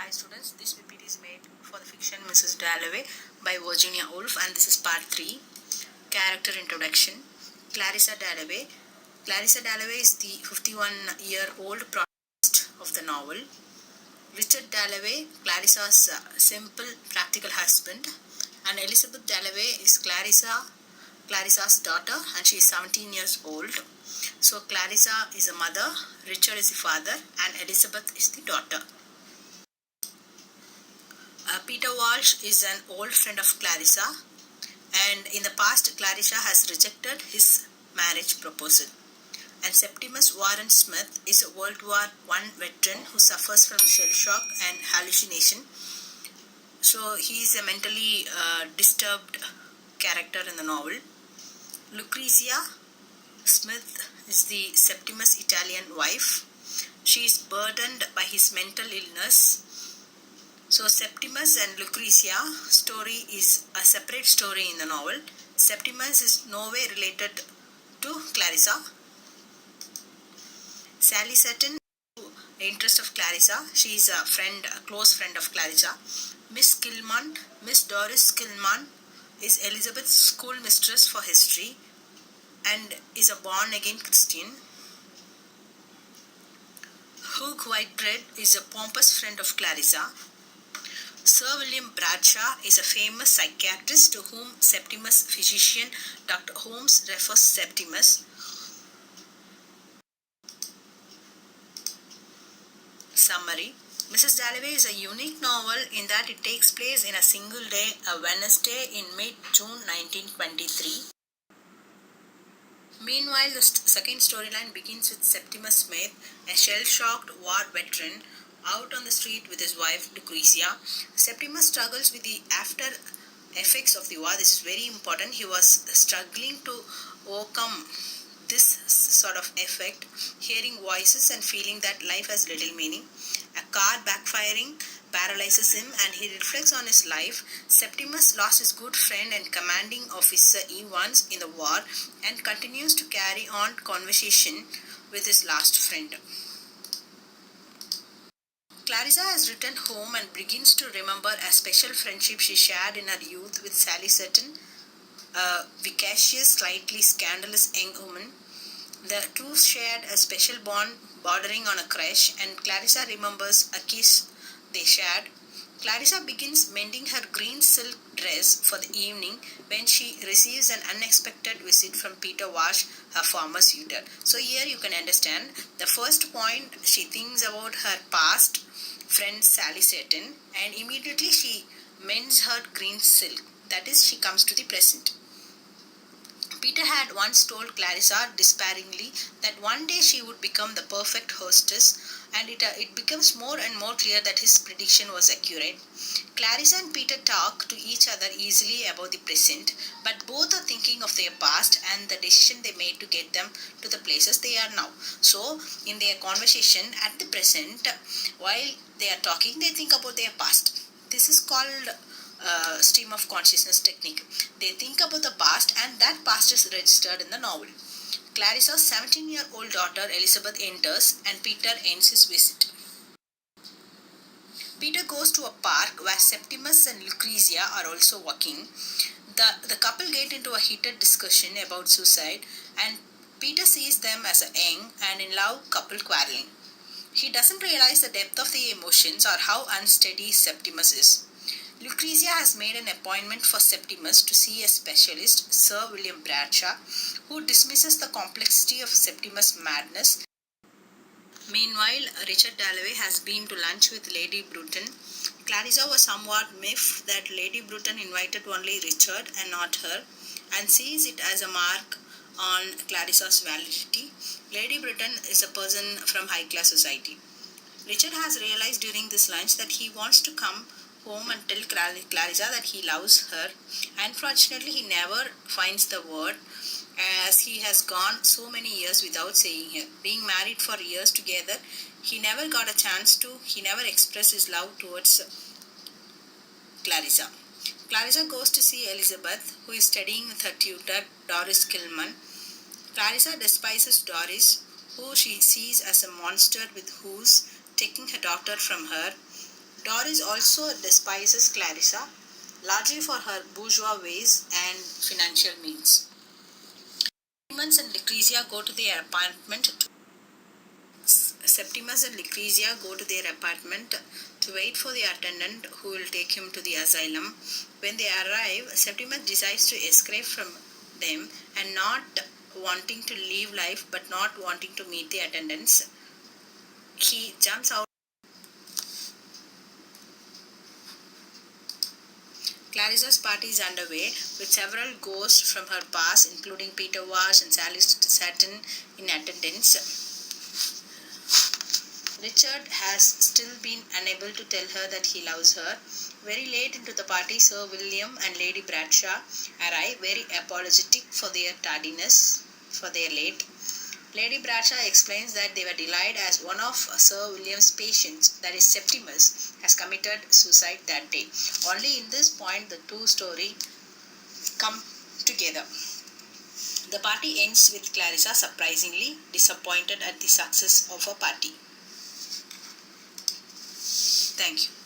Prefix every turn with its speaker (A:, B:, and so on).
A: Hi students, this PPT is made for the fiction Mrs. Dalloway by Virginia Woolf, and this is part 3. Character introduction. Clarissa Dalloway. Clarissa Dalloway is the 51-year-old protagonist of the novel. Richard Dalloway, Clarissa's simple, practical husband, and Elizabeth Dalloway is Clarissa's daughter, and she is 17 years old. So Clarissa is a mother, Richard is the father, and Elizabeth is the daughter. Peter Walsh is an old friend of Clarissa, and in the past Clarissa has rejected his marriage proposal. And Septimus Warren Smith is a World War I veteran who suffers from shell shock and hallucination. So he is a mentally disturbed character in the novel. Lucrezia Smith is the Septimus Italian wife. She is burdened by his mental illness. So Septimus and Lucrezia story is a separate story in the novel. Septimus is no way related to Clarissa. Sally Sutton, the interest of Clarissa, she is a close friend of Clarissa. Miss Doris Kilman is Elizabeth's schoolmistress for history and is a born-again Christian. Hugh Whitebread is a pompous friend of Clarissa. Sir William Bradshaw is a famous psychiatrist to whom Septimus' physician Dr. Holmes refers Septimus. Summary. Mrs. Dalloway is a unique novel in that it takes place in a single day, a Wednesday in mid-June 1923. Meanwhile, the second storyline begins with Septimus Smith, a shell-shocked war veteran, out on the street with his wife Lucrezia. Septimus struggles with the after effects of the war. This is very important. He was struggling to overcome this sort of effect, hearing voices and feeling that life has little meaning. A car backfiring paralyzes him and he reflects on his life. Septimus lost his good friend and commanding officer Evans in the war and continues to carry on conversation with his last friend. Clarissa has returned home and begins to remember a special friendship she shared in her youth with Sally Sutton, a vivacious, slightly scandalous young woman. The two shared a special bond bordering on a crush, and Clarissa remembers a kiss they shared. Clarissa begins mending her green silk dress for the evening when she receives an unexpected visit from Peter Walsh, her former suitor. So here you can understand the first point, she thinks about her past friend Sally Sutton and immediately she mends her green silk. That is, she comes to the present. Peter had once told Clarissa despairingly that one day she would become the perfect hostess, and it becomes more and more clear that his prediction was accurate. Clarissa and Peter talk to each other easily about the present, but both are thinking of their past and the decision they made to get them to the places they are now. So, in their conversation at the present, while they are talking, they think about their past. This is called stream of consciousness technique. They think about the past and that past is registered in the novel. Clarissa's 17-year-old daughter Elizabeth enters and Peter ends his visit. Peter goes to a park where Septimus and Lucrezia are also walking. The couple get into a heated discussion about suicide and Peter sees them as a young and in love couple quarreling. He doesn't realize the depth of the emotions or how unsteady Septimus is. Lucrezia has made an appointment for Septimus to see a specialist, Sir William Bradshaw, who dismisses the complexity of Septimus' madness. Meanwhile, Richard Dalloway has been to lunch with Lady Bruton. Clarissa was somewhat miffed that Lady Bruton invited only Richard and not her, and sees it as a mark on Clarissa's validity. Lady Bruton is a person from high-class society. Richard has realized during this lunch that he wants to come home and tell Clarissa that he loves her. Unfortunately, he never finds the word as he has gone so many years without saying her. Being married for years together, he never got a chance to, he never expressed his love towards Clarissa. Clarissa goes to see Elizabeth, who is studying with her tutor, Doris Kilman. Clarissa despises Doris, who she sees as a monster with who's taking her daughter from her. Doris also despises Clarissa, largely for her bourgeois ways and financial means. Septimus and Lucrezia go to their apartment to wait for the attendant who will take him to the asylum. When they arrive, Septimus decides to escape from them and not wanting to live life but not wanting to meet the attendants. He jumps out. Clarissa's party is underway with several ghosts from her past, including Peter Wash and Sally Satin, in attendance. Richard has still been unable to tell her that he loves her. Very late into the party, Sir William and Lady Bradshaw arrive, very apologetic for their tardiness, for their late. Lady Bradshaw explains that they were delayed as one of Sir William's patients, that is Septimus, has committed suicide that day. Only in this point the two stories come together. The party ends with Clarissa surprisingly disappointed at the success of her party. Thank you.